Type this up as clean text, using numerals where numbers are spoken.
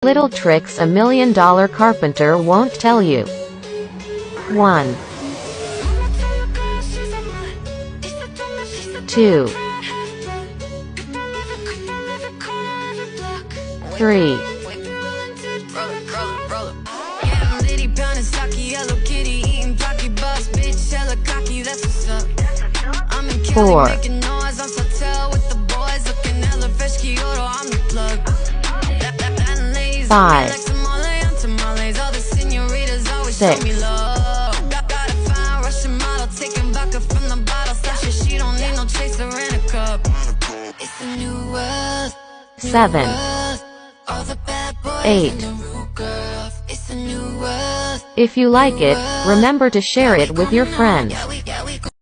Little tricks a $1,000,000 carpenter won't tell you. 1, 2, 3, 4, 5, 6, 7, 8. If you like it, remember to share it with your friends.